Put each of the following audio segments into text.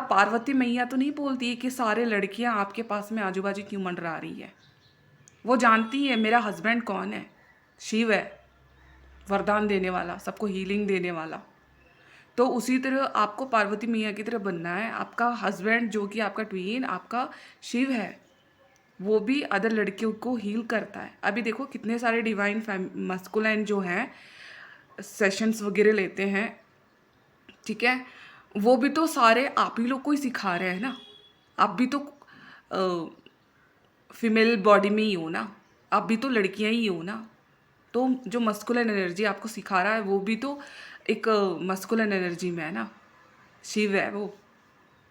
पार्वती मैया तो नहीं बोलती है कि सारे लड़कियां आपके पास में आजू बाजू क्यों मंडरा रही है। वो जानती है मेरा हस्बैंड कौन है, शिव है, वरदान देने वाला, सबको हीलिंग देने वाला। तो उसी तरह आपको पार्वती मैया की तरह बनना है। आपका हस्बैंड जो कि आपका ट्वीन आपका शिव है, वो भी अदर लड़कियों को हील करता है। अभी देखो कितने सारे डिवाइन मस्कुलाइन जो हैं सेशंस वगैरह लेते हैं, ठीक है, वो भी तो सारे आप ही लोग को ही सिखा रहे हैं ना। आप भी तो फीमेल बॉडी में ही हो ना, आप भी तो लड़कियां ही हो ना। तो जो मस्कुलिन एनर्जी आपको सिखा रहा है वो भी तो एक मस्कुलिन एनर्जी में है ना, शिव है वो,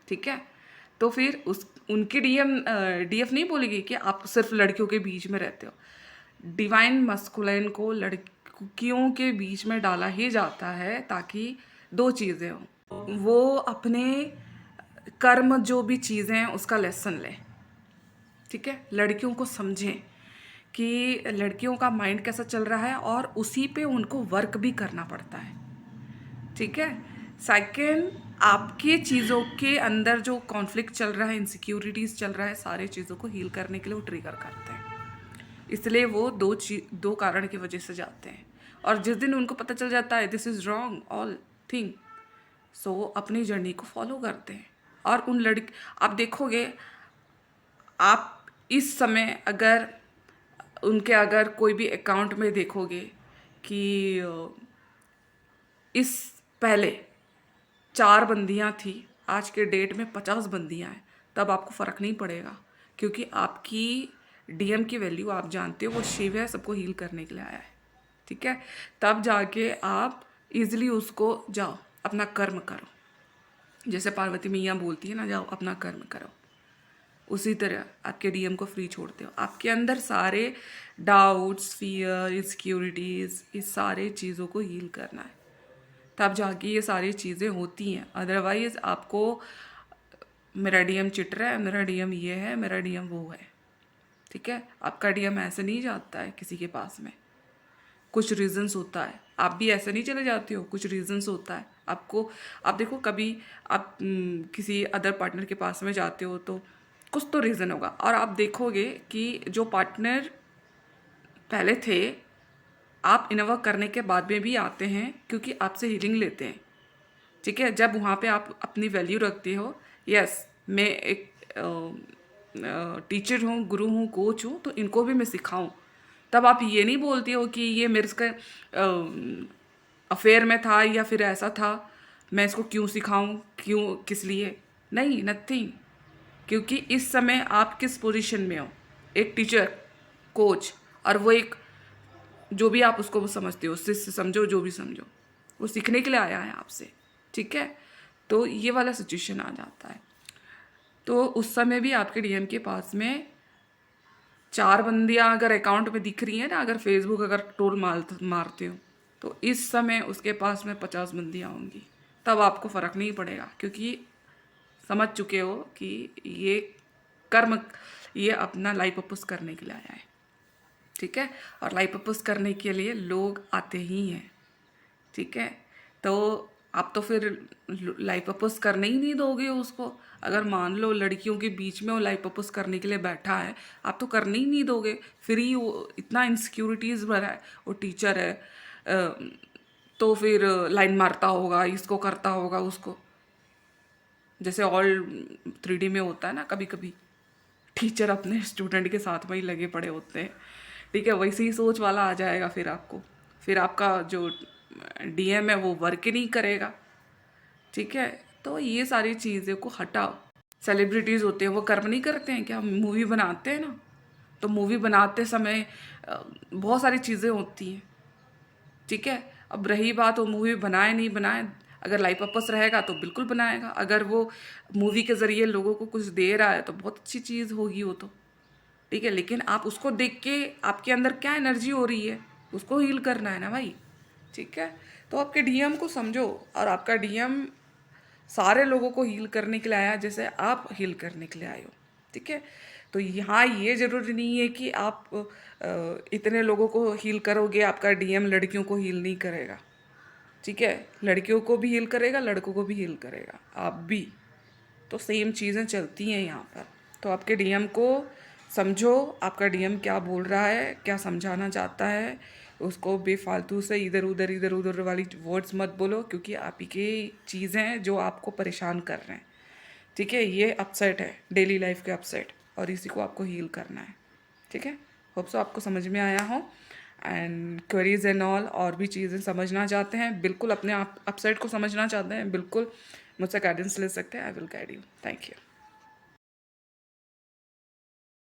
ठीक है। तो फिर उस उनकी डीएफ नहीं बोलेगी कि आप सिर्फ लड़कियों के बीच में रहते हो। डिवाइन मस्कुलिन को लड़कियों के बीच में डाला ही जाता है ताकि दो चीज़ें हों, वो अपने कर्म जो भी चीज़ें हैं उसका लेसन लें, ठीक है। लड़कियों को समझें कि लड़कियों का माइंड कैसा चल रहा है और उसी पे उनको वर्क भी करना पड़ता है, ठीक है। सेकेंड, आपके चीज़ों के अंदर जो कॉन्फ्लिक्ट चल रहा है, इनसिक्योरिटीज़ चल रहा है, सारे चीज़ों को हील करने के लिए वो ट्रिगर करते हैं। इसलिए वो दो कारण की वजह से जाते हैं। और जिस दिन उनको पता चल जाता है this is wrong all thing, so वो अपनी जर्नी को फॉलो करते हैं। और उन लड़की आप देखोगे, आप इस समय अगर उनके अगर कोई भी अकाउंट में देखोगे कि इस पहले 4 बंदियां थी, आज के डेट में 50 बंदियां हैं, तब आपको फ़र्क नहीं पड़ेगा, क्योंकि आपकी डीएम की वैल्यू आप जानते हो, वो शिव है, सबको हील करने के लिए आया है, ठीक है। तब जाके आप इजीली उसको जाओ अपना कर्म करो, जैसे पार्वती मैया बोलती है ना, जाओ अपना कर्म करो, उसी तरह आपके डीएम को फ्री छोड़ते हो। आपके अंदर सारे डाउट्स, फियर, इनसिक्योरिटीज़, इस सारे चीज़ों को हील करना है, तब जाके ये सारी चीज़ें होती हैं। अदरवाइज़ आपको मेरा डीएम चिट रहा है, मेरा डीएम ये है, मेरा डीएम वो है, ठीक है। आपका डीएम ऐसे नहीं जाता है किसी के पास में, कुछ रीजंस होता है। आप भी ऐसे नहीं चले जाते हो, कुछ रीजंस होता है आपको। आप देखो कभी आप किसी अदर पार्टनर के पास में जाते हो तो कुछ तो रीज़न होगा। और आप देखोगे कि जो पार्टनर पहले थे, आप इनवर्क करने के बाद में भी आते हैं क्योंकि आपसे हीलिंग लेते हैं, ठीक है। जब वहाँ पे आप अपनी वैल्यू रखते हो, यस मैं एक टीचर हूँ, गुरु हूँ, कोच हूँ, तो इनको भी मैं सिखाऊं, तब आप ये नहीं बोलते हो कि ये मेरे का अफेयर में था या फिर ऐसा था, मैं इसको क्यों सिखाऊं, क्यों, किस लिए, नहीं, नथिंग। क्योंकि इस समय आप किस पोजीशन में हो, एक टीचर, कोच, और वो एक जो भी आप उसको समझते हो, शिष्य समझो, जो भी समझो, वो सीखने के लिए आया है आपसे, ठीक है। तो ये वाला सिचुएशन आ जाता है। तो उस समय भी आपके डीएम के पास में 4 बंदियां अगर अकाउंट में दिख रही हैं ना, अगर फेसबुक अगर टोल मारते हो, तो इस समय उसके पास में 50 बंदियां होंगी, तब आपको फ़र्क नहीं पड़ेगा, क्योंकि समझ चुके हो कि ये कर्म, ये अपना लाइफ पर्पस करने के लिए आया है, ठीक है। और लाइफ पर्पस करने के लिए लोग आते ही हैं, ठीक है। तो आप तो फिर लाइफ पर्पस करने ही नहीं दोगे उसको। अगर मान लो लड़कियों के बीच में वो लाइफ पर्पस करने के लिए बैठा है, आप तो करने ही नहीं दोगे। फिर ही वो इतना इनसिक्योरिटीज़ भरा है, वो टीचर है, तो फिर लाइन मारता होगा, इसको करता होगा, उसको, जैसे ऑल 3D में होता है ना, कभी कभी टीचर अपने स्टूडेंट के साथ में ही लगे पड़े होते हैं, ठीक है। वैसे ही सोच वाला आ जाएगा फिर आपको, फिर आपका जो डीएम है वो वर्क ही नहीं करेगा, ठीक है। तो ये सारी चीज़ों को हटाओ। सेलिब्रिटीज़ होते हैं वो कर्म नहीं करते हैं क्या, मूवी बनाते हैं ना, तो मूवी बनाते समय बहुत सारी चीज़ें होती हैं, ठीक है। अब रही बात वो मूवी बनाए नहीं बनाए, अगर लाइफ पर्पस रहेगा तो बिल्कुल बनाएगा। अगर वो मूवी के ज़रिए लोगों को कुछ दे रहा है तो बहुत अच्छी चीज़ होगी वो तो, ठीक है। लेकिन आप उसको देख के आपके अंदर क्या एनर्जी हो रही है, उसको हील करना है ना भाई, ठीक है। तो आपके डीएम को समझो, और आपका डीएम सारे लोगों को हील करने के लिए आया जैसे आप हील करने के लिए आए हो, ठीक है। तो यहाँ ये ज़रूरी नहीं है कि आप इतने लोगों को हील करोगे, आपका डीएम लड़कियों को हील नहीं करेगा, ठीक है। लड़कियों को भी हील करेगा, लड़कों को भी हील करेगा, आप भी, तो सेम चीज़ें चलती हैं यहाँ पर। तो आपके डीएम को समझो, आपका डीएम क्या बोल रहा है, क्या समझाना चाहता है। उसको बेफालतू से इधर उधर वाली वर्ड्स मत बोलो, क्योंकि आप ही की चीज़ें हैं जो आपको परेशान कर रहे हैं। ठीक है, ये अपसेट है, डेली लाइफ के अपसेट, और इसी को आपको हील करना है। ठीक है, होप सो आपको समझ में आया हो। एंड क्वेरीज एंड ऑल और भी चीज़ें समझना चाहते हैं, बिल्कुल अपने आप अपसेट को समझना चाहते हैं, बिल्कुल मुझसे गाइडेंस ले सकते हैं। I will guide you. Thank you.